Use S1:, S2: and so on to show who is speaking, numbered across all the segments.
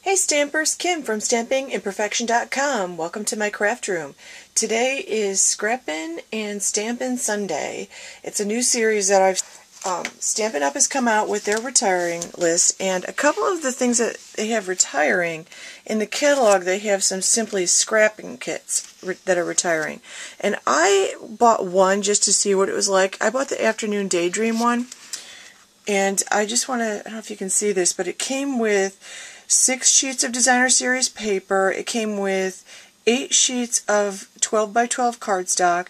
S1: Hey Stampers, Kim from StampingImperfection.com. Welcome to my craft room. Today is Scrappin' and Stampin' Sunday. It's a new series that I've Stampin' Up! Has come out with their retiring list, and a couple of the things that they have retiring in the catalog, they have some simply scrapping kits that are retiring. And I bought one just to see what it was like. I bought the Afternoon Daydream one, and I just want to, I don't know if you can see this, but it came with 6 sheets of designer series paper. It came with 8 sheets of 12 by 12 cardstock,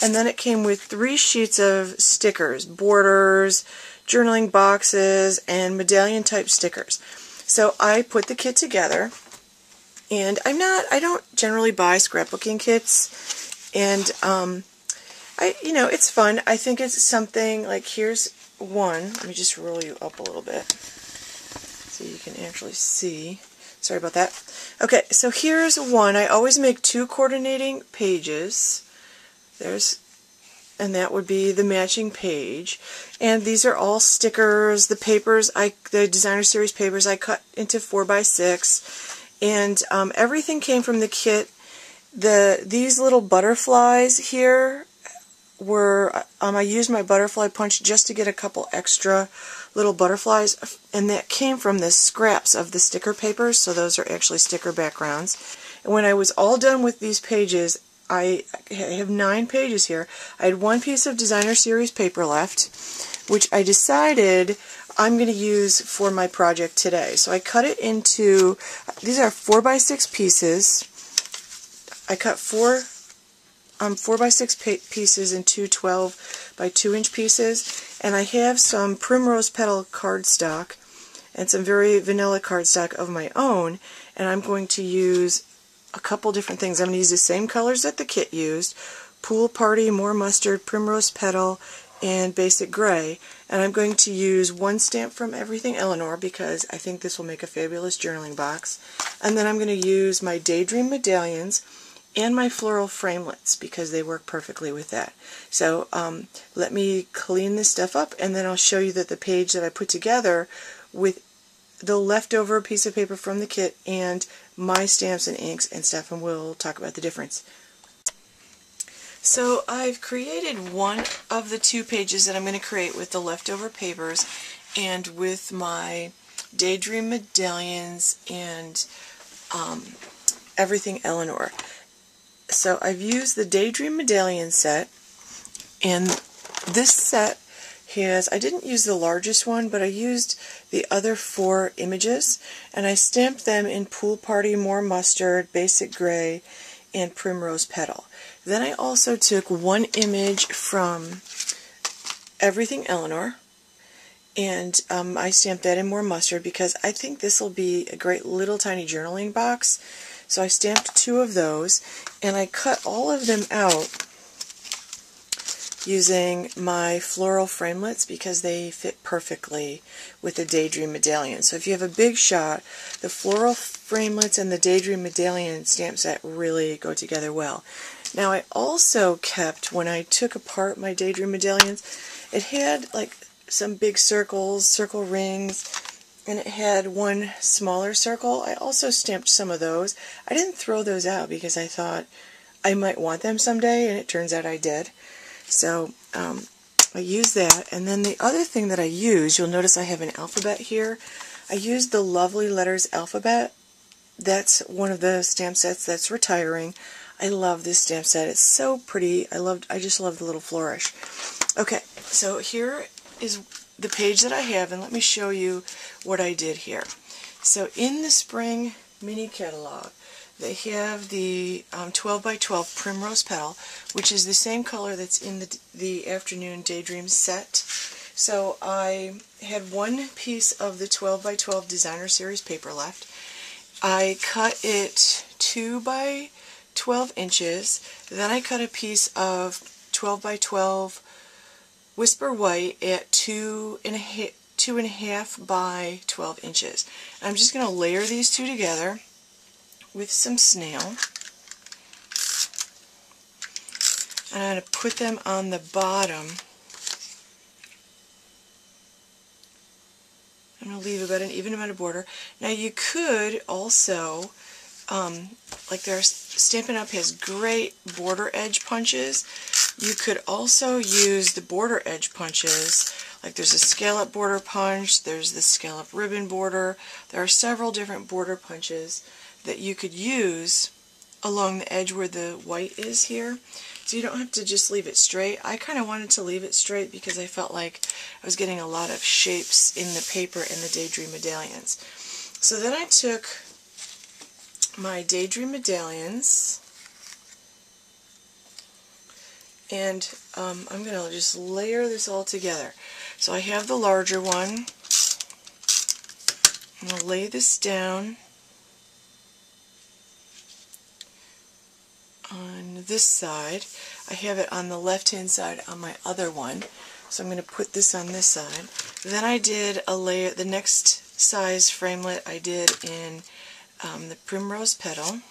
S1: and then it came with 3 sheets of stickers, borders, journaling boxes, and medallion type stickers. So I put the kit together, and I don't generally buy scrapbooking kits, and it's fun. I think it's something like, here's one. Let me just roll you up a little bit so you can actually see. Sorry about that. Okay, so here's one. I always make 2 coordinating pages. And that would be the matching page. And these are all stickers. The papers, the designer series papers, I cut into 4x6. And everything came from the kit. These little butterflies here were, I used my butterfly punch just to get a couple extra little butterflies, and that came from the scraps of the sticker papers, so those are actually sticker backgrounds. And when I was all done with these pages, I have 9 pages here. I had 1 piece of designer series paper left, which I decided I'm going to use for my project today. So I cut it into, these are 4x6 pieces. I cut 4x6 pieces into 12 by 2 inch pieces, and I have some primrose petal cardstock and some very vanilla cardstock of my own, and I'm going to use a couple different things. I'm going to use the same colors that the kit used: Pool Party, More Mustard, Primrose Petal, and Basic Gray. And I'm going to use 1 stamp from Everything Eleanor because I think this will make a fabulous journaling box. And then I'm going to use my Daydream medallions and my floral framelits because they work perfectly with that. So let me clean this stuff up, and then I'll show you that the page that I put together with the leftover piece of paper from the kit and my stamps and inks and stuff, and we'll talk about the difference. So I've created one of the 2 pages that I'm going to create with the leftover papers and with my Daydream medallions and Everything Eleanor. So I've used the Daydream medallion set, and this set has, I didn't use the largest one, but I used the other 4 images, and I stamped them in Pool Party, More Mustard, Basic Gray, and Primrose Petal. Then I also took 1 image from Everything Eleanor, and I stamped that in More Mustard because I think this will be a great little tiny journaling box. So I stamped 2 of those, and I cut all of them out using my floral framelits because they fit perfectly with the Daydream medallion. So if you have a big shot, the floral framelits and the Daydream medallion stamp set really go together well. Now I also kept, when I took apart my Daydream medallions, it had like some big circles, circle rings, and it had 1 smaller circle. I also stamped some of those. I didn't throw those out because I thought I might want them someday, and it turns out I did. So I used that, and then the other thing that I used, you'll notice I have an alphabet here. I used the Lovely Letters alphabet. That's one of the stamp sets that's retiring. I love this stamp set. It's so pretty. I just love the little flourish. Okay, so here is the page that I have, and let me show you what I did here. So in the spring mini catalog, they have the 12 by 12 Primrose Petal, which is the same color that's in the Afternoon Daydream set. So I had 1 piece of the 12 by 12 designer series paper left. I cut it 2 by 12 inches. Then I cut a piece of 12 by 12 Whisper White at 2.5 by 12 inches. I'm just going to layer these 2 together with some snail, and I'm going to put them on the bottom I'm going to leave about an even amount of border. Now you could also, like Stampin' Up! Has great border edge punches. You could also use the border edge punches. Like there's a scallop border punch, there's the scallop ribbon border. There are several different border punches that you could use along the edge where the white is here. So you don't have to just leave it straight. I kind of wanted to leave it straight because I felt like I was getting a lot of shapes in the paper in the Daydream Medallions. So then I took my Daydream Medallions and I'm going to just layer this all together. So I have the larger one. I'm going to lay this down on this side. I have it on the left hand side on my other one, so I'm going to put this on this side. Then I did a layer, the next size framelit I did in the Primrose Petal.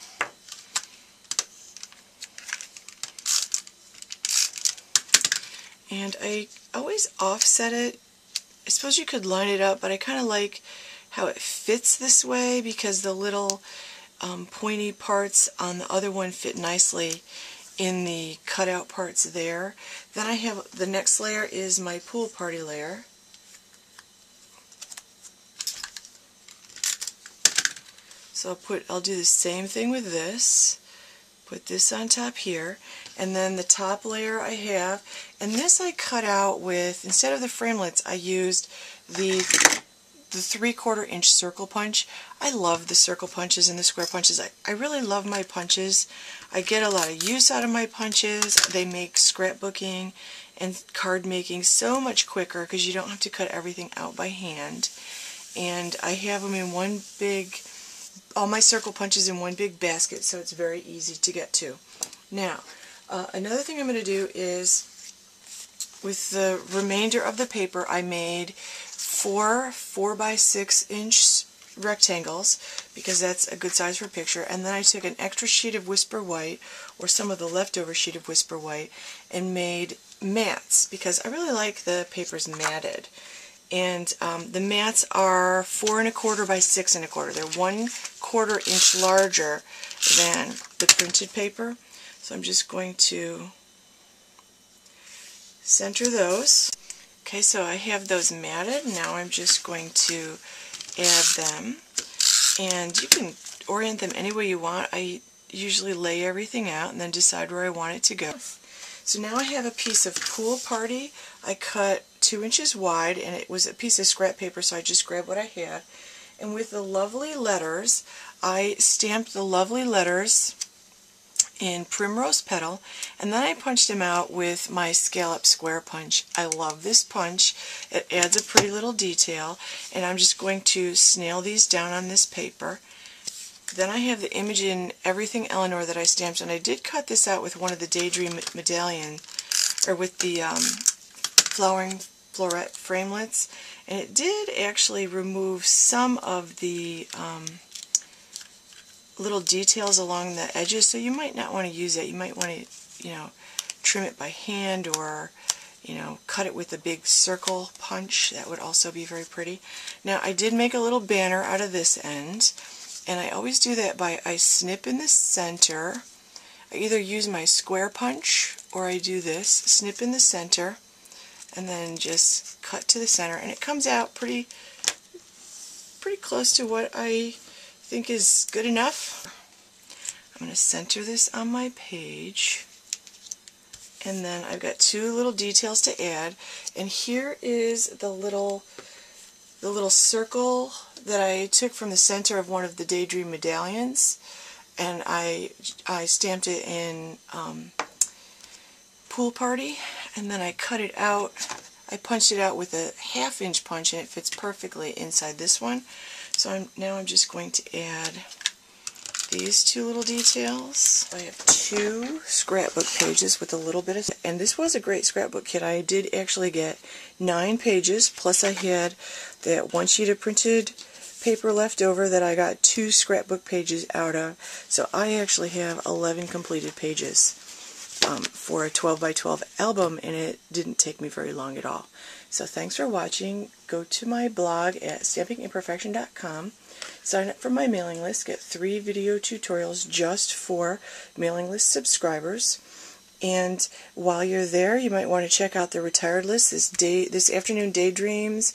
S1: And I always offset it. I suppose you could line it up, but I kind of like how it fits this way because the little pointy parts on the other one fit nicely in the cutout parts there. Then I have the next layer is my pool party layer. So I'll do the same thing with this. Put this on top here, and then the top layer I have, and this I cut out with, instead of the framelits, I used the 3/4 inch circle punch. I love the circle punches and the square punches. I really love my punches. I get a lot of use out of my punches. They make scrapbooking and card making so much quicker because you don't have to cut everything out by hand. And I have them in one big, all my circle punches in one big basket, so it's very easy to get to. Now, another thing I'm going to do is, with the remainder of the paper, I made 4 4x6 inch rectangles, because that's a good size for a picture, and then I took an extra sheet of Whisper White, or some of the leftover sheet of Whisper White, and made mats, because I really like the papers matted. And the mats are 4 1/4 by 6 1/4. They're 1/4 inch larger than the printed paper. So I'm just going to center those. Okay, so I have those matted. Now I'm just going to add them. And you can orient them any way you want. I usually lay everything out and then decide where I want it to go. So now I have a piece of Pool Party. I cut 2 inches wide, and it was a piece of scrap paper, so I just grabbed what I had. And with the lovely letters, I stamped the lovely letters in Primrose Petal, and then I punched them out with my scallop square punch. I love this punch. It adds a pretty little detail, and I'm just going to snail these down on this paper. Then I have the image in Everything Eleanor that I stamped, and I did cut this out with one of the Daydream Medallion, or with the Flowering Floret framelits, and it did actually remove some of the little details along the edges, so you might not want to use it. You might want to, trim it by hand, or, cut it with a big circle punch. That would also be very pretty. Now, I did make a little banner out of this end, and I always do that by, I snip in the center. I either use my square punch, or I do this, snip in the center, and then just cut to the center, and it comes out pretty close to what I think is good enough. I'm going to center this on my page, and then I've got 2 little details to add, and here is the little circle that I took from the center of one of the Daydream Medallions, and I stamped it in Pool Party, and then I cut it out. I punched it out with a 1/2 inch punch, and it fits perfectly inside this one. So now I'm just going to add these 2 little details. I have 2 scrapbook pages with a little bit of, and this was a great scrapbook kit. I did actually get 9 pages, plus I had that 1 sheet of printed paper left over that I got 2 scrapbook pages out of. So I actually have 11 completed pages. for a 12 by 12 album, and it didn't take me very long at all. So thanks for watching. Go to my blog at stampingimperfection.com. Sign up for my mailing list. Get 3 video tutorials just for mailing list subscribers. And while you're there, you might want to check out the retired list. This afternoon, Daydreams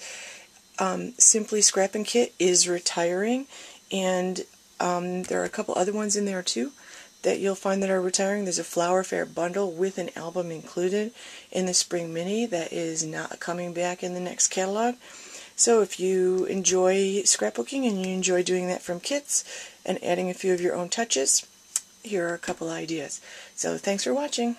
S1: Simply Scrapping Kit is retiring, and there are a couple other ones in there too that you'll find that are retiring. There's a Flower Fair bundle with an album included in the Spring Mini that is not coming back in the next catalog. So if you enjoy scrapbooking and you enjoy doing that from kits and adding a few of your own touches, here are a couple ideas. So thanks for watching.